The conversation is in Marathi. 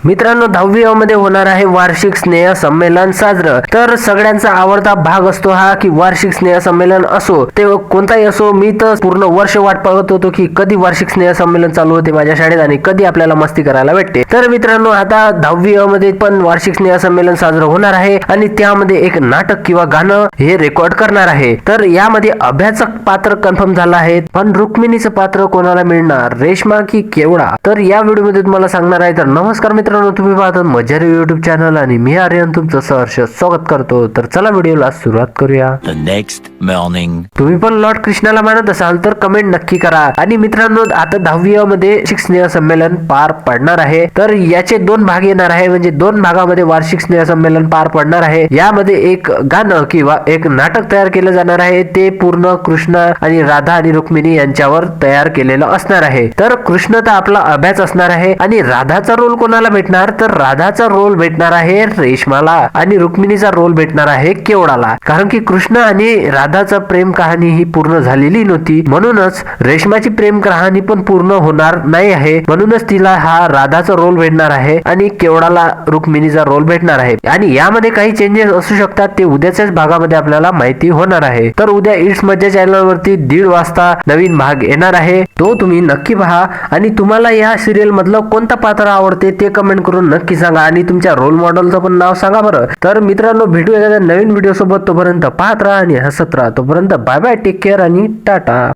मित्रांनो 10वी मध्ये होणार आहे वार्षिक स्नेह संमेलन साजरं। तर सगळ्यांचा आवडता भाग असतो हा की वार्षिक स्नेह संमेलन असो ते कोणताही असो, मी तर पूर्ण वर्ष वाट पाहत होतो की कधी वार्षिक स्नेह संमेलन चालू होते माझ्या शाळेत आणि कधी आपल्याला मस्ती करायला भेटते। तर मित्रांनो आता 10वी मध्ये पण वार्षिक स्नेह संमेलन साजरं होणार आहे आणि त्यामध्ये एक नाटक किंवा गाणं हे रेकॉर्ड करणार आहे। तर यामध्ये अभ्याचं पात्र कन्फर्म झालं आहे, पण रुक्मिणीचं पात्र कोणाला मिळणार, रेश्मा की केवढा? तर या व्हिडिओ मध्ये तुम्हाला सांगणार आहे। तर नमस्कार मित्रांनो, तुम्ही पाहतात मजारी युट्यूब चॅनल आणि मी आर्यन तुमचं सहर्ष स्वागत करतो। तर चला व्हिडिओला सुरुवात करूया। The next morning. तुम्ही पण लॉर्ड कृष्णाला मानत असाल तर कमेंट नक्की करा। आणि मित्रांनो आता 10वी मध्ये वार्षिक स्नेह संमेलन पार पडणार आहे। तर याचे दोन भाग येणार आहे, म्हणजे दोन भागामध्ये वार्षिक स्नेह संमेलन पार पडणार आहे। यामध्ये एक गाणं किंवा एक नाटक तयार केलं जाणार आहे, ते पूर्ण कृष्ण आणि राधा आणि रुक्मिणी यांच्यावर तयार केलेलं असणार आहे। तर कृष्ण तर आपला अभ्यास असणार आहे आणि राधाचा रोल कोणाला भेटणार, तर राधाचा रोल भेटणार आहे रेश्माला आणि रुक्मिणीचा रोल भेटणार आहे केवडाला। कारण की कृष्ण आणि राधाचा प्रेम कहाणी ही पूर्ण झालेली नव्हती, म्हणूनच रेश्माची प्रेम कहाणी पण पूर्ण होणार नाही आहे, म्हणूनच तिला हा राधाचा रोल भेटणार आहे आणि केवडाला रुक्मिणीचा रोल भेटणार आहे। आणि यामध्ये काही चेंजेस असू शकतात, ते उद्याच्याच भागामध्ये आपल्याला माहिती होणार आहे। तर उद्या इट्स मज्जा चॅनल वरती 1:30 वाजता नवीन भाग येणार आहे, तो तुम्ही नक्की पहा। आणि तुम्हाला या सिरियल मधलं कोणतं पात्र आवडते ते कमेंट करून नक्की सांगा आणि तुमच्या रोल मॉडेलचं पण नाव सांगा बरं। तर मित्रांनो भेटू एखाद्या नवीन व्हिडिओ सोबत, तोपर्यंत पाहत राहा आणि हसत राहा। तोपर्यंत बाय बाय, टेक केअर आणि टाटा।